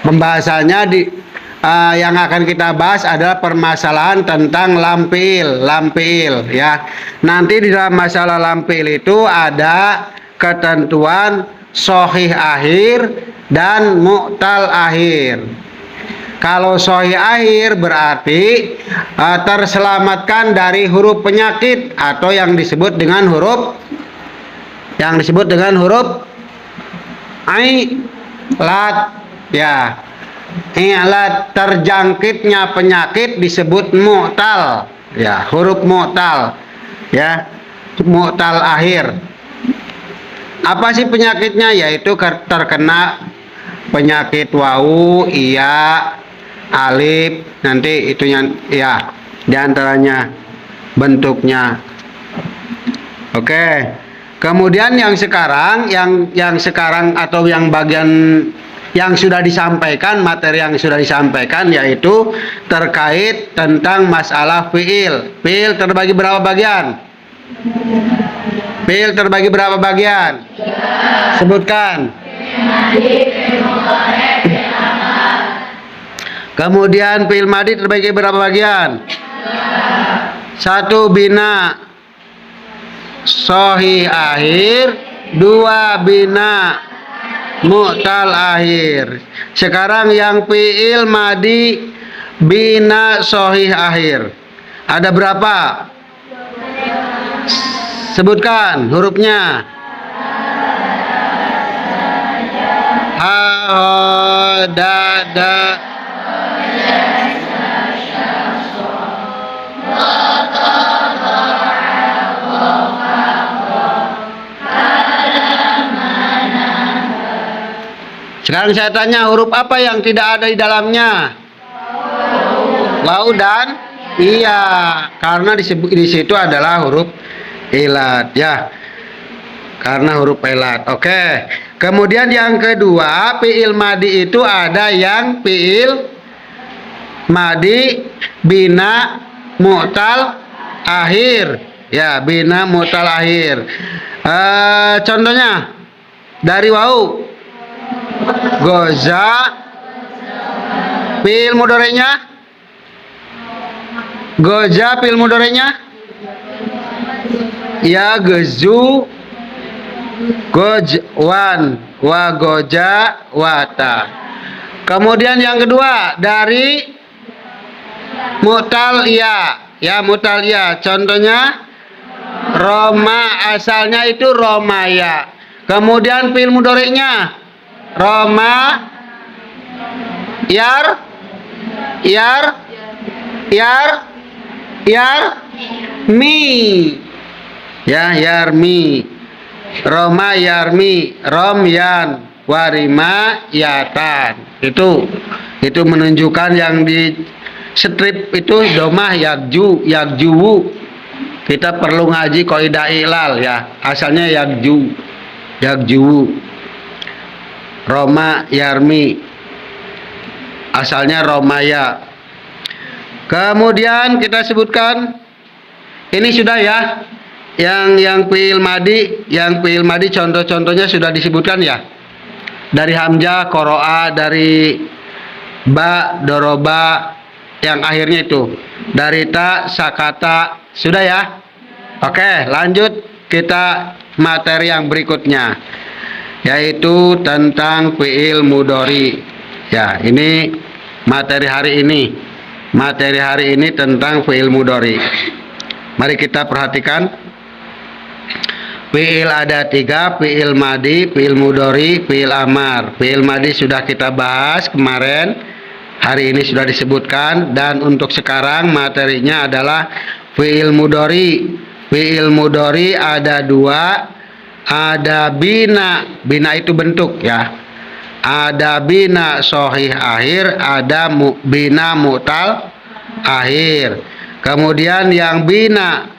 Pembahasannya yang akan kita bahas adalah permasalahan tentang lampil ya. Nanti di dalam masalah lampil itu ada ketentuan sahih akhir dan mu'tal akhir. Kalau sahih akhir berarti terselamatkan dari huruf penyakit atau yang disebut dengan huruf ilat ya. Ilat, terjangkitnya penyakit disebut mu'tal ya, huruf mu'tal ya, mu'tal akhir. Apa sih penyakitnya? Yaitu terkena penyakit wau, iya, alif, nanti itunya ya, diantaranya bentuknya. Oke. Kemudian yang sekarang atau yang bagian yang sudah disampaikan, materi yang sudah disampaikan yaitu terkait tentang masalah fiil. Fiil terbagi berapa bagian? Fiil terbagi berapa bagian? Sebutkan. Kemudian fiil madi terbagi berapa bagian? 1 bina sahih akhir, 2 bina mu'tal akhir. Sekarang yang fiil madi bina sahih akhir. Ada berapa? Sebutkan hurufnya. Ha, ho, da, da. Sekarang saya tanya, huruf apa yang tidak ada di dalamnya? Waw dan iya, karena di situ adalah huruf ilat ya. Karena huruf ilat. Oke. Kemudian yang kedua, fiil madi itu ada yang fiil madi bina mu'tal akhir ya, bina mu'tal akhir. Contohnya dari wau, goza, fiil mudhari'nya, goza fiil mudhari'nya ya, gezu, gojwan, wa goja, wata. Kemudian yang kedua dari mu'tal ya, ya mu'tal ya. Contohnya Roma, asalnya itu romaya. Kemudian fiil mudhari'nya Roma, mi ya, yarmi, Roma yarmi, romyan, warima yatan. Itu menunjukkan yang di strip itu domah yakjuwu. Kita perlu ngaji kaidah ilal ya, asalnya yakjuwu. Roma yarmi, asalnya romaya. Kemudian kita sebutkan ini sudah ya, yang fiil madi contoh-contohnya sudah disebutkan ya, dari hamzah qoro'a, dari ba doroba, yang akhirnya itu dari ta sakata, sudah ya. Oke, lanjut kita materi yang berikutnya, yaitu tentang fiil mudhari. Ya, ini materi hari ini. Materi hari ini tentang fiil mudhari. Mari kita perhatikan. Fiil ada 3, fiil madi, fiil mudhari, fiil amar. Fiil madi sudah kita bahas kemarin. Hari ini sudah disebutkan, dan untuk sekarang materinya adalah fiil mudhari. Fiil mudhari ada 2. Ada bina, bina itu bentuk ya. Ada bina sahih akhir, ada bina mu'tal akhir. Kemudian yang bina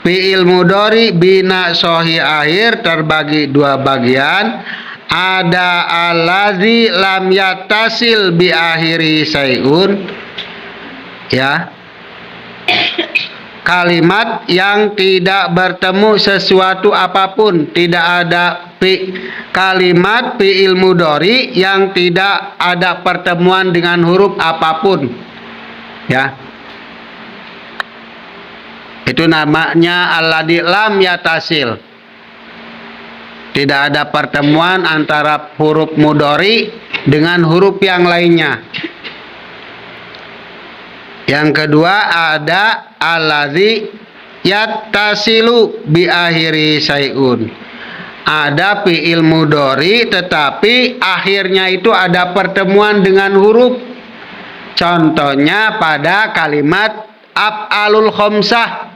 fiil mudhari bina sahih akhir terbagi 2 bagian. Ada allazi lam yattasil bi akhiri sayun ya, kalimat yang tidak bertemu sesuatu apapun, tidak ada kalimat fi'il mudhari yang tidak ada pertemuan dengan huruf apapun. Ya. Itu namanya alladzi lam yatasil. Tidak ada pertemuan antara huruf mudhari dengan huruf yang lainnya. Yang kedua ada alladzi yattasilu bi akhiri sayun. Ada fi'il mudhari tetapi akhirnya itu ada pertemuan dengan huruf. Contohnya pada kalimat af'alul khamsah.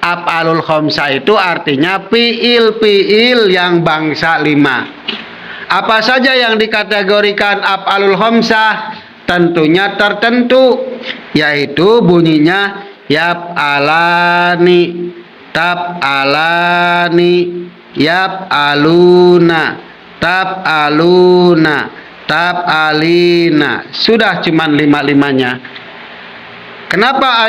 Af'alul khamsah itu artinya fi'il yang bangsa 5. Apa saja yang dikategorikan af'alul khamsah? Tentunya tertentu, yaitu bunyinya yaf'alani, taf'alani, yaf'aluna, taf'aluna, taf'alina. Sudah cuman 5-5-nya. Kenapa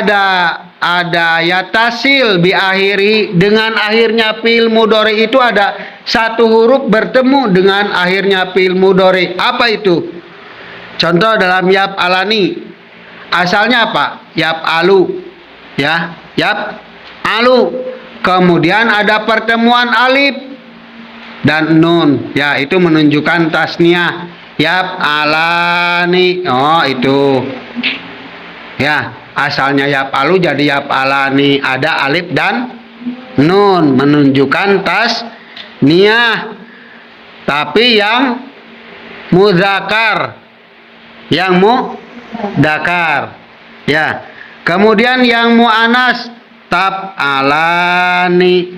ada yatasil bi akhiri? Dengan akhirnya fi'il mudhari itu ada satu huruf bertemu dengan akhirnya fi'il mudhari. Apa itu? Contoh dalam yaf'alani. Asalnya apa? Yaf'alu. Ya, yaf'alu. Kemudian ada pertemuan alif dan nun. Ya, itu menunjukkan tasniah. Yaf'alani. Oh, itu. Ya, asalnya yaf'alu jadi yaf'alani. Ada alif dan nun menunjukkan tasniah. Tapi yang muzakkar, yang mudzakkar. Ya. Kemudian yang muannas taf'alani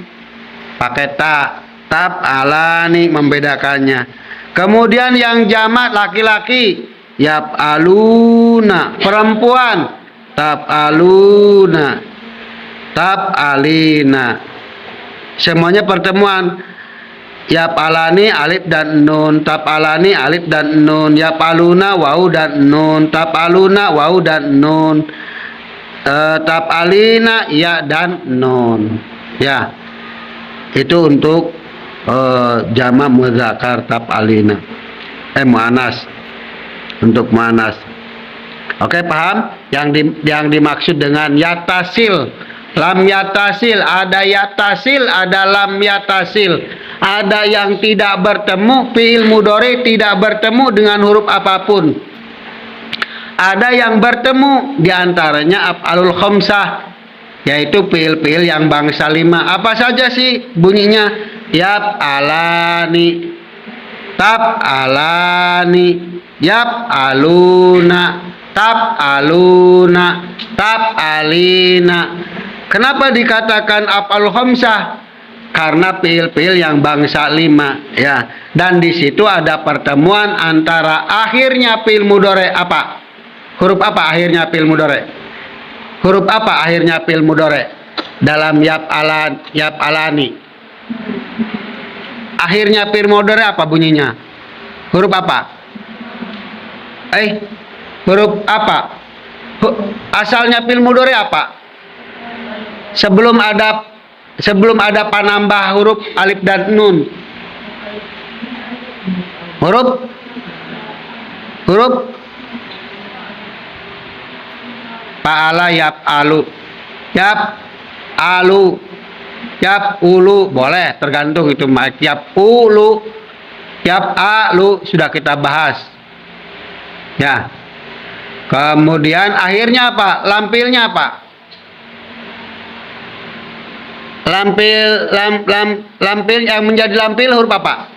pakai ta, taf'alani membedakannya. Kemudian yang jamak laki-laki yaf'aluna, perempuan taf'aluna, taf'alina. Semuanya pertemuan. Yaf'alani alif dan nun, taf'alani alif dan nun, yaf'aluna wawu dan nun, taf'aluna wawu dan nun, taf'alina ya dan nun. Ya, itu untuk jamak muzakkar taf'alina. Muannas, untuk muannas. Oke, paham? Yang dimaksud dengan yatasil, lam yatasil, ada yatasil, ada lam yatasil. Ada yang tidak bertemu, fi'il mudhari tidak bertemu dengan huruf apapun. Ada yang bertemu, diantaranya af'alul khamsah, yaitu fi'il yang bangsa 5. Apa saja sih bunyinya? Yaf'alani, taf'alani, yaf'aluna, taf'aluna, taf'alina. Kenapa dikatakan af'alul khamsah? Karena fi'il yang bangsa 5, ya. Dan di situ ada pertemuan antara akhirnya fi'il mudhari apa? Huruf apa akhirnya fi'il mudhari? Huruf apa akhirnya fi'il mudhari? Dalam yaf'alani. Akhirnya fi'il mudhari apa bunyinya? Huruf apa? Huruf apa? Asalnya fi'il mudhari apa? Sebelum ada penambah huruf alif dan nun. Huruf fa'ala yaf'alu, yaf'alu, yaf'ulu, boleh tergantung itu. Yaf'ulu, yaf'alu sudah kita bahas. Ya. Kemudian akhirnya apa? Lampilnya apa? Lampil yang menjadi lampil huruf apa?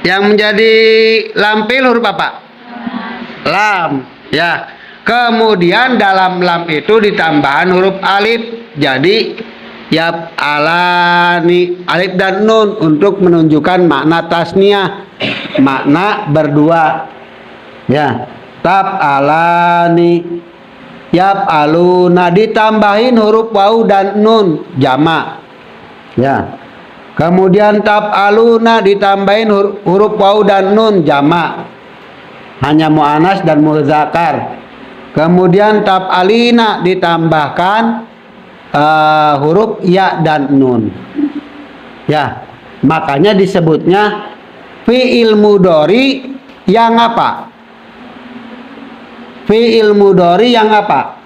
Yang menjadi lampil huruf apa? Lam. Ya. Kemudian dalam lam itu ditambahan huruf alif. Jadi yaf'alani, alif dan nun untuk menunjukkan makna tasniah, makna berdua. Ya. Taf'alani, yaf'aluna, ditambahin huruf wawu dan nun jamak. Ya. Kemudian taf'aluna ditambahin huruf wawu dan nun jamak. Hanya muannas dan muzakkar. Kemudian taf'alina ditambahkan huruf ya dan nun. Ya. Makanya disebutnya fi'il mudhari yang apa? Fi'il mudhari yang apa?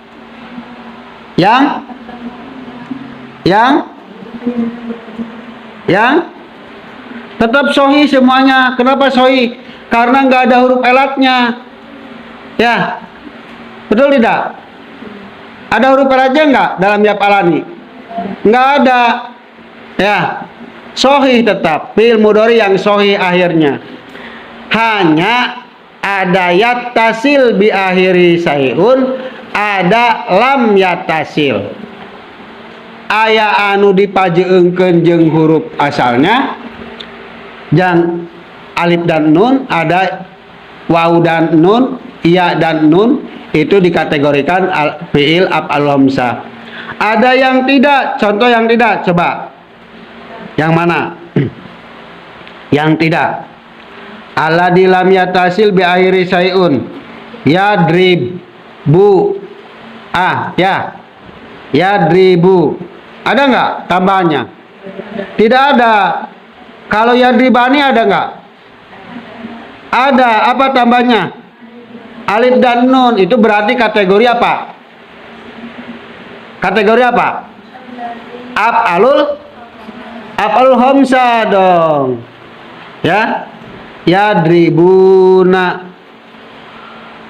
Yang tetap sahih semuanya. Kenapa sahih? Karena nggak ada huruf elatnya. Ya, betul tidak? Ada huruf elatnya nggak dalam yaf'alani? Nggak ada. Ya, sahih tetap. Fi'il mudhari yang sahih akhirnya. Hanya ada yattasil bi akhiri sayun, ada lam yattasil. Aya anu dipajeungkeun jeung huruf asalnya, jang alif dan nun, ada waw dan nun, ya dan nun, itu dikategorikan fi'il af'al hamzah. Ada yang tidak, contoh yang tidak, coba. Yang mana? Yang tidak. Alladzi lam yatasil bi akhiri sayun. Yadrib bu. Ya. Yadribu. Ada nggak tambahannya? Tidak ada. Kalau yadribani ada nggak? Ada. Apa tambahnya? Alif dan nun. Itu berarti kategori apa? Kategori apa? Af'alul hamzah dong. Ya. Yadribuna.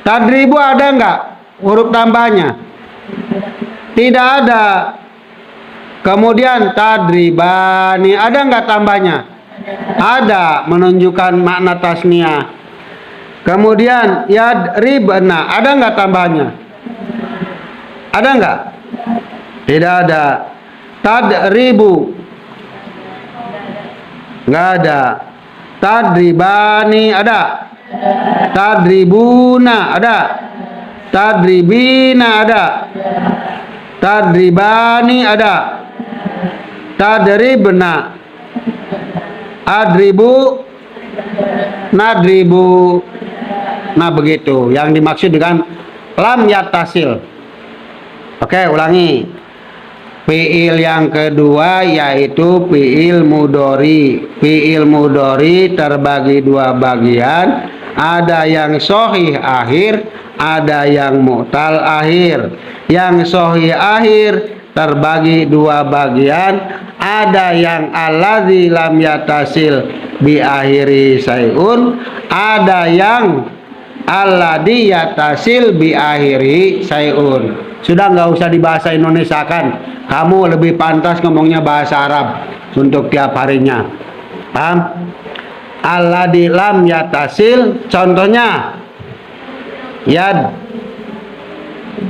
Tadribu ada nggak huruf tambahnya? Tidak ada. Kemudian tadribani ada nggak tambahnya? Ada, menunjukkan makna tasniyah. Kemudian yadribna ada nggak tambahnya? Ada nggak? Tidak ada. Tadribu nggak ada. Tadribani ada. Tadribuna ada. Tadribina ada. Tadribani ada. Tadribna. Adribu. Nadribu. Nah begitu yang dimaksud dengan lam yattasil. Oke, ulangi. Fi'il yang kedua yaitu fi'il mudhari. Fi'il mudhari terbagi dua bagian. Ada yang sahih akhir, ada yang mu'tal akhir. Yang sahih akhir terbagi dua bagian. Ada yang alladzi lam yatasil bi akhiri sayun, ada yang alladzi yatasil bi akhiri sayun. Sudah nggak usah dibahasa Indonesia kan? Kamu lebih pantas ngomongnya bahasa Arab untuk tiap harinya. Paham? Alladzi lam yatasil, contohnya yad.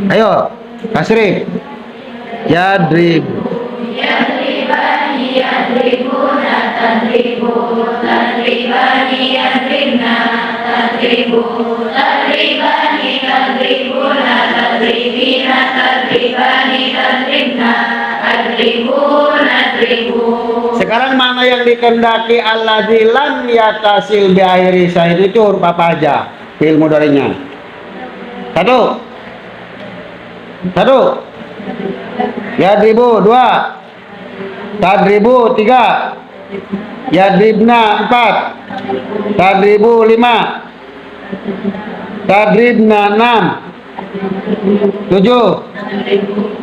Ayo, tasrif. Yadrib. Yadribani yadribuna tadribu. Tadribani yadribna tadribu. Tadribani tadribuna tadribina. Tadribani tadribna tadribuna tadribu. Sekarang mana yang dikehendaki alladzi lam yatasil bi akhiri sayun itu huruf apa aja? Fi'il mudhari'nya. Satu. Yadribu 2. Tadribu 3. Yadribna 4. Tadribu 5. Tadribna 6. 7.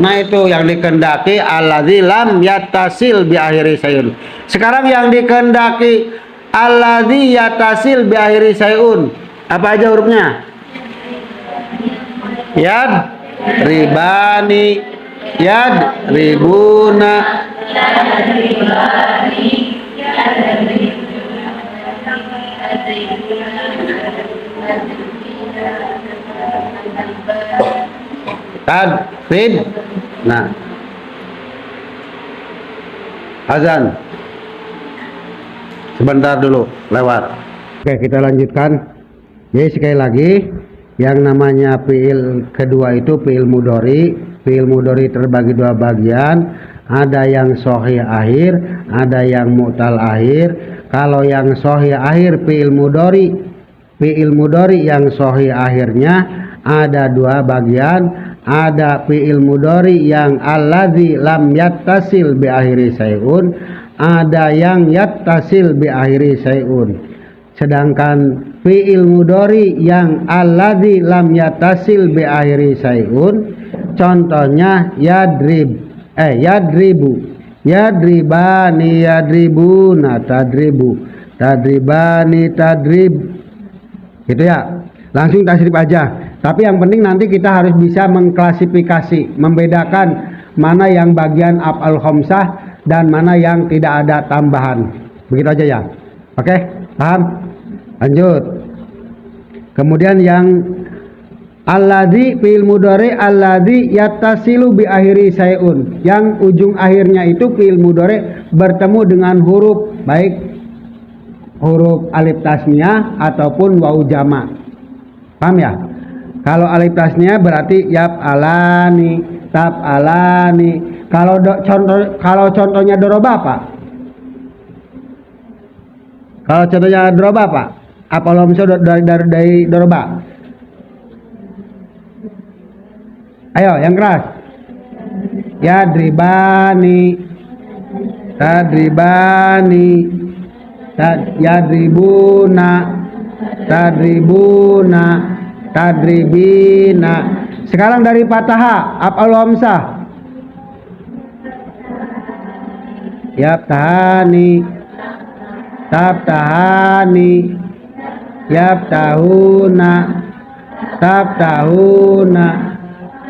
Nah itu yang dikehendaki alladzi lam yattasil bi akhiri sayun. Sekarang yang dikehendaki alladzi yattasil bi akhiri sayun. Apa aja hurufnya? Yad ribani, yad ribuna, tadrib. Nah, azan sebentar dulu lewat. Oke, kita lanjutkan. Jadi sekali lagi, yang namanya fi'il kedua itu fi'il mudhari. Fi'il mudhari terbagi dua bagian. Ada yang sahih akhir, ada yang mu'tal akhir. Kalau yang sahih akhir fi'il mudhari yang sahih akhirnya ada dua bagian. Ada fi'il mudhari yang alladzi lam yattasil bi akhiri sayun. ada yang yattasil bi akhiri sayun. Sedangkan fi'il mudhari yang alladzi lam yattasil bi akhiri sayun, contohnya yadribu, yadribani, yadribuna, tadribu, tadribani, tadrib, gitu ya. Langsung tasrif aja. Tapi yang penting nanti kita harus bisa mengklasifikasi, membedakan mana yang bagian af'al khamsah dan mana yang tidak ada tambahan. Begitu aja ya. Oke, paham? Lanjut. Kemudian yang alladzi fi'il mudhari alladzi yattasilu bi akhiri sayun, yang ujung akhirnya itu fi'il mudhari bertemu dengan huruf, baik huruf alif tasniyah ataupun wawu jama'. Paham ya? Kalau alif tasniyah berarti yaf'alani, taf'alani. Kalau contohnya doroba apa? Kalau contohnya doroba apa? Apa misalnya dari doroba? Ayo yang keras. Yadribani, tadribani, yadribuna, tadribuna, tadribina. Sekarang dari fathah af'al hamzah. Yaftahani, taftahani, yaftahuna, taftahuna,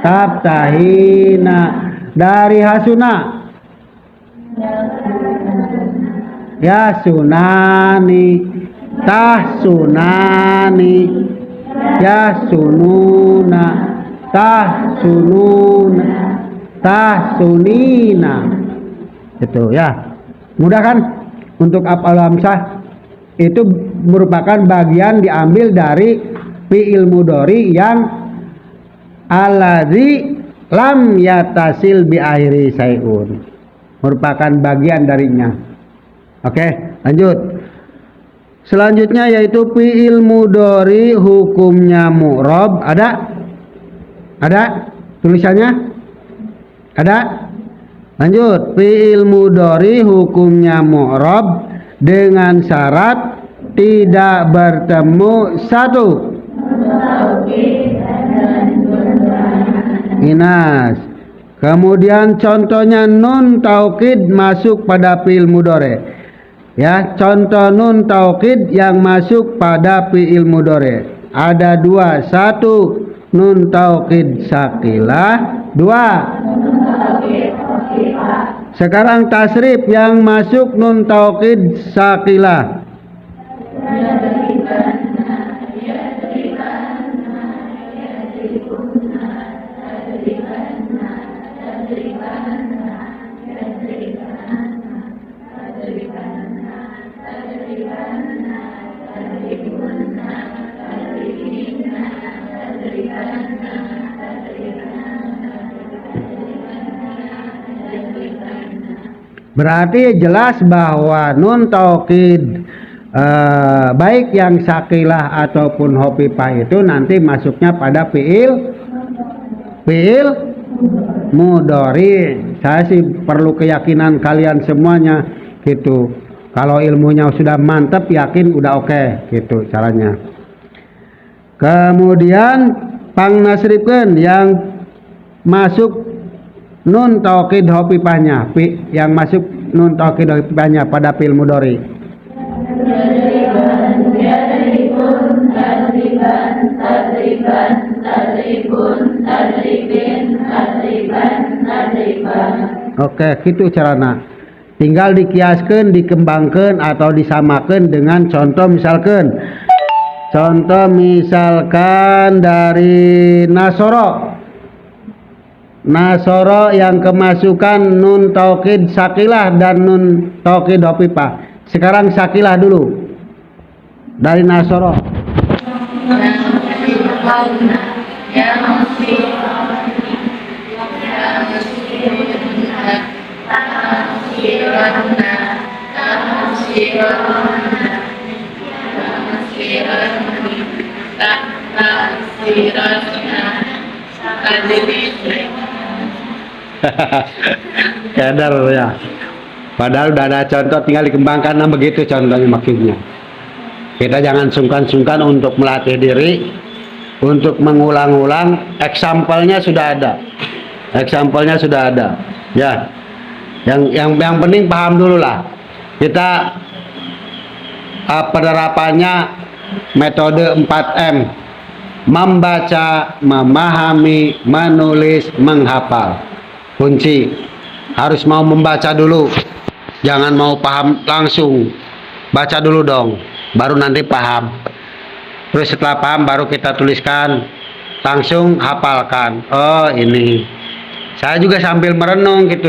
taftahina. Dari hasuna, yasunani, tahsunani, yasununa, tahsununa, tahsunina. Itu ya. Mudah kan? Untuk af'al hamzah itu merupakan bagian diambil dari fi'il mudhari yang alladzi lam yatasil bi akhiri sayun, merupakan bagian darinya. Oke, lanjut. Selanjutnya yaitu fi'il mudhari hukumnya mu'rab. Ada tulisannya? Ada? Lanjut. Fi'il mudhari hukumnya mu'rab dengan syarat tidak bertemu satu inas. Kemudian contohnya nun taukid masuk pada fi'il mudhari. Ya, contoh nun taukid yang masuk pada fi'il mudhari ada dua. Satu, nun taukid sakilah. Dua, sekarang tasrif yang masuk nun taukid sakilah. Berarti jelas bahwa nun taukid baik yang sakilah ataupun hopipah itu nanti masuknya pada fi'il mudhari. Saya sih perlu keyakinan kalian semuanya gitu. Kalau ilmunya sudah mantap, yakin udah oke, gitu caranya. Kemudian pangnasrifkeun yang masuk nun taukid hopipahnya, yang masuk nun taukid hopipahnya pada fi'il mudhari. Oke, gitu carana. Tinggal dikiaskan, dikembangkan atau disamakan dengan contoh misalkan. Contoh misalkan dari Nasoro. Nasoro yang kemasukan nun taukid sakilah dan nun taukid hopipah. Sekarang sakilah dulu. Dari Nasoro. Kadar ya. Padahal udah ada contoh, tinggal dikembangkan. Nah begitu contohnya maksudnya. Kita jangan sungkan-sungkan untuk melatih diri, untuk mengulang-ulang. Example-nya sudah ada. Example-nya sudah ada. Ya. Yang penting paham dulu lah. Kita penerapannya metode 4M. Membaca, memahami, menulis, menghafal. Kunci. Harus mau membaca dulu. Jangan mau paham langsung. Baca dulu dong, baru nanti paham. Terus setelah paham baru kita tuliskan, langsung hafalkan. Oh ini. Saya juga sambil merenung gitu.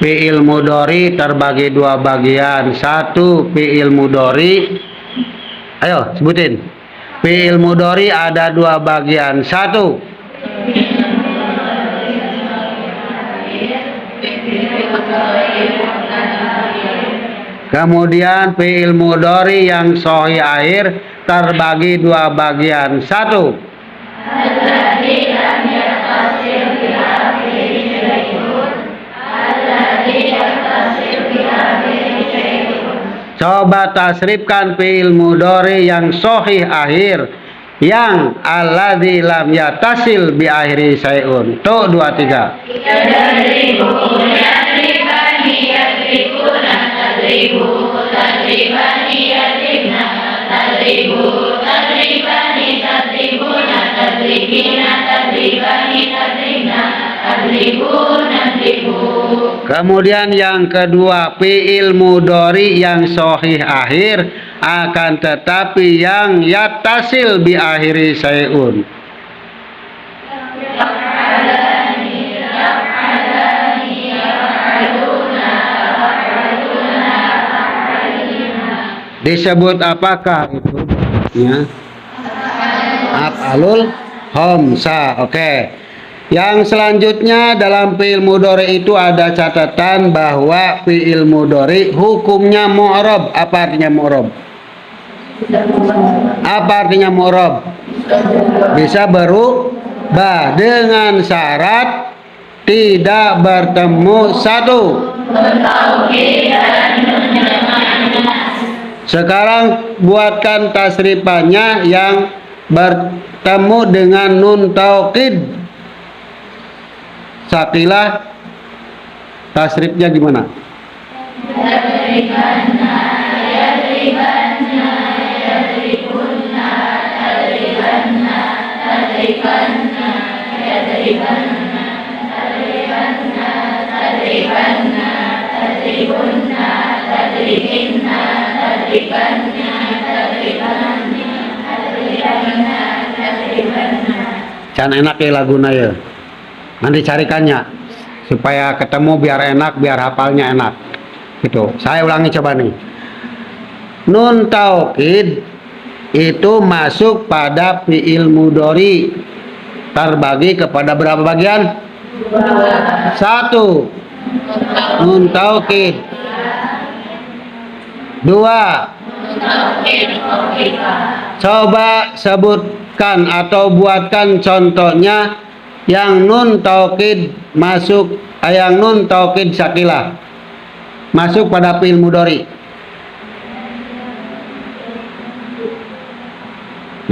Fi'il mudhari terbagi dua bagian. Satu fi'il mudhari. Ayo sebutin. Fi'il mudhari ada dua bagian. Satu. Kemudian fi'il mudhari yang sahih akhir terbagi dua bagian. Satu. Coba tasrifkan fi'il mudhari yang sahih akhir, yang alladzi lam yatasil bi akhiri syai'un. Tuh 2 3. Kemudian yang kedua, fi'il mudhari yang sahih akhir akan tetapi yang yattasil bi akhiri syai'un. Disebut apakah itu? Ya. Af'alul khamsah. Oke. Yang selanjutnya dalam fi'il mudhari itu ada catatan bahwa fi'il mudhari hukumnya mu'rab. Apa artinya mu'rab? Apa artinya mu'rab? Bisa berubah dengan syarat tidak bertemu satu. Sekarang buatkan tasrifannya yang bertemu dengan nun taukid. Sakilah tasrifnya gimana? Can enak ya laguna ya. Nanti carikannya supaya ketemu biar enak, biar hafalnya enak. Gitu. Saya ulangi coba nih. Nun taukid itu masuk pada fi'il mudhari. Terbagi kepada berapa bagian? 1. Nun taukid. 2. Coba sebutkan atau buatkan contohnya yang nun taukid masuk, yang nun taukid sakilah masuk pada fi'il mudhari.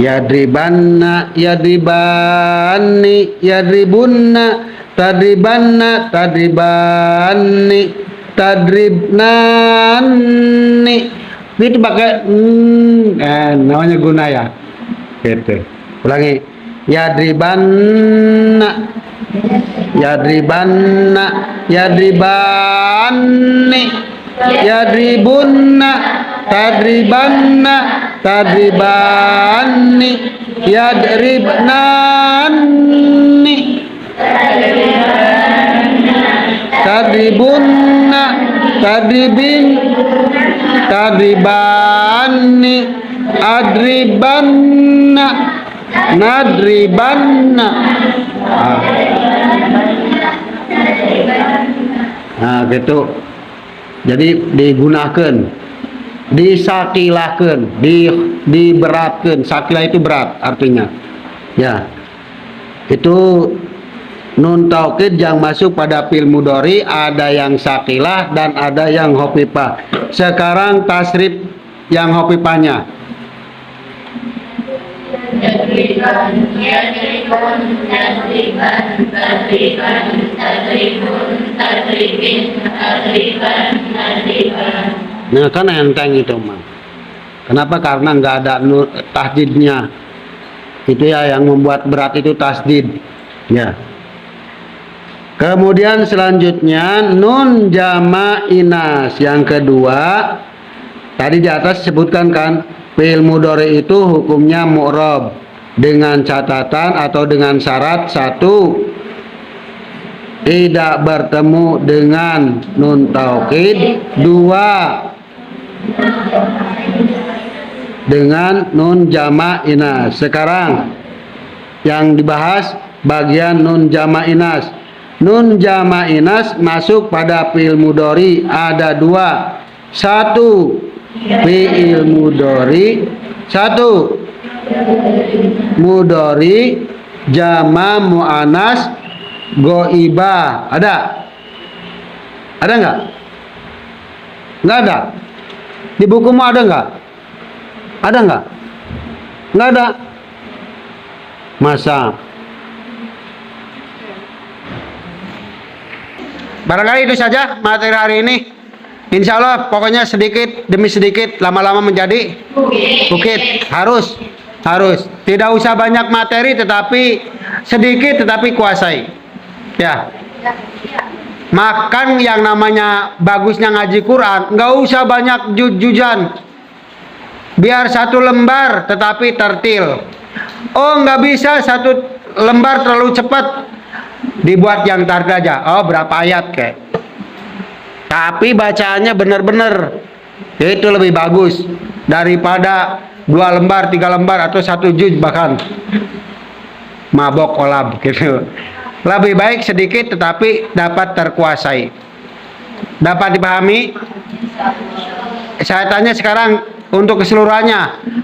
Yadribanna, yadribani, yadribunna, tadribanna, tadribanni, tadribnani. Itu pakai namanya guna ya. Gitu. Ulangi. Yadribanna, yadribanna, yadribanni, yadribunna, tadribanna, tadribanni, yadribnani, tadribunna, tadribin, tadribanni, adribanna, nadribanna. Nah gitu. Jadi digunakan, disakilahkan, diberatkan. Sakilah itu berat artinya. Ya. Itu nun taukid yang masuk pada fi'il mudhari, ada yang sakilah dan ada yang khafifah. Sekarang tasrif yang khafifahnya. Nah kan enteng itu mah. Kenapa? Karena nggak ada tasdidnya. Itu ya yang membuat berat itu tasdid. Ya. Kemudian selanjutnya nun jama' inas. Yang kedua, tadi di atas sebutkan kan, fi'il mudhari itu hukumnya mu'rab dengan catatan atau dengan syarat: satu, tidak bertemu dengan nun taukid; dua, dengan nun jama' inas. Sekarang yang dibahas bagian nun jama' inas. Nun jama' inas masuk pada fi'il mudhari, ada dua: satu, fi'il mudhari; satu, mudhari jama' muannas ghaibah. Ada nggak? Nggak ada. Di bukumu ada nggak? Ada nggak? Nggak ada. Masa? Barangkali itu saja materi hari ini. Insya Allah pokoknya sedikit demi sedikit, lama-lama menjadi bukit. Harus. Tidak usah banyak materi, tetapi sedikit tetapi kuasai. Ya. Makan yang namanya bagusnya ngaji Quran, nggak usah banyak jujan. Biar satu lembar tetapi tertil. Oh, nggak bisa satu lembar terlalu cepat, dibuat yang tardaja. Oh, berapa ayat kayak. Tapi bacaannya benar-benar. Itu lebih bagus daripada 2 lembar, 3 lembar atau 1 juz bahkan. Mabok olab gitu. Lebih baik sedikit tetapi dapat terkuasai. Dapat dipahami? Saya tanya sekarang untuk keseluruhannya.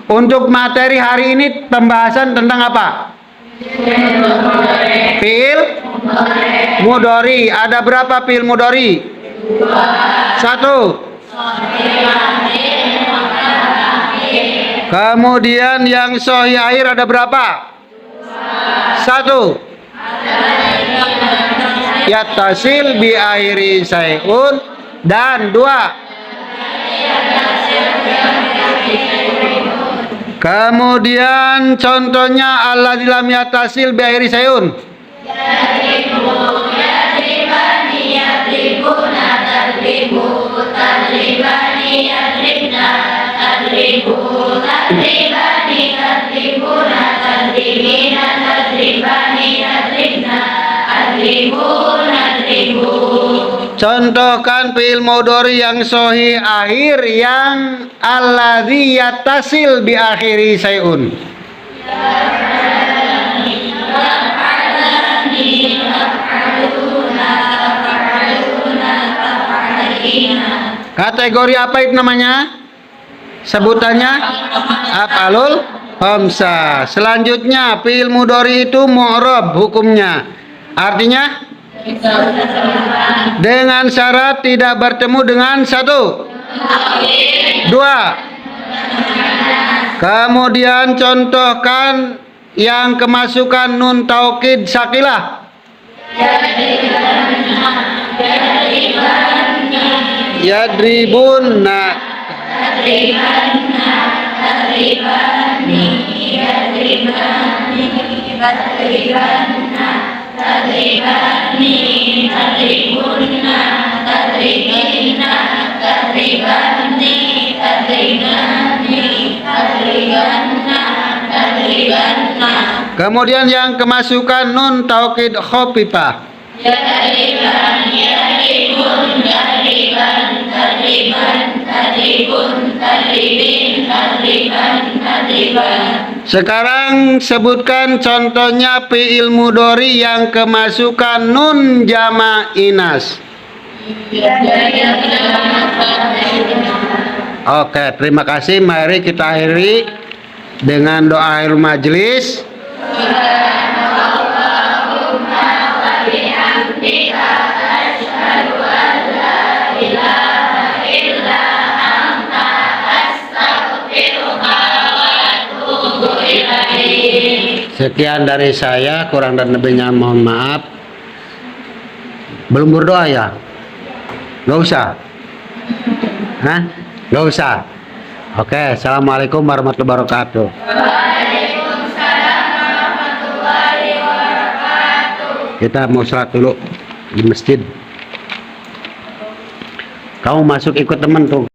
Untuk materi hari ini pembahasan tentang apa? Fi'il mudhari. Ada berapa fi'il mudhari? 1. Kemudian yang sahih akhir ada berapa? 1. Yattasil bi akhiri sayun. Dan 2. Kemudian contohnya alladzi lam yattasil bi akhiri sayun. Contohkan fi'il mudhari yang sahih akhir yang alladzi yattasil bi akhiri sayun. Kategori apa itu namanya? Sebutannya af'alul khamsah. Selanjutnya fi'il mudhari itu mu'rab hukumnya. Artinya dengan syarat tidak bertemu dengan 1, 2. Kemudian contohkan yang kemasukan nun taukid sakilah. Yadribunna. Kemudian yang kemasukan nun taukid khafifah. Sekarang sebutkan contohnya fi'il mudhari yang kemasukan nun jama' inas. Oke, terima kasih. Mari kita akhiri dengan doa akhir majelis. Sekian dari saya, kurang dan lebihnya mohon maaf. Belum berdoa ya? Nggak usah? Hah? Nggak usah? Oke, assalamualaikum warahmatullahi wabarakatuh. Waalaikumsalam warahmatullahi wabarakatuh. Kita mau sholat dulu di masjid. Kamu masuk ikut teman tuh.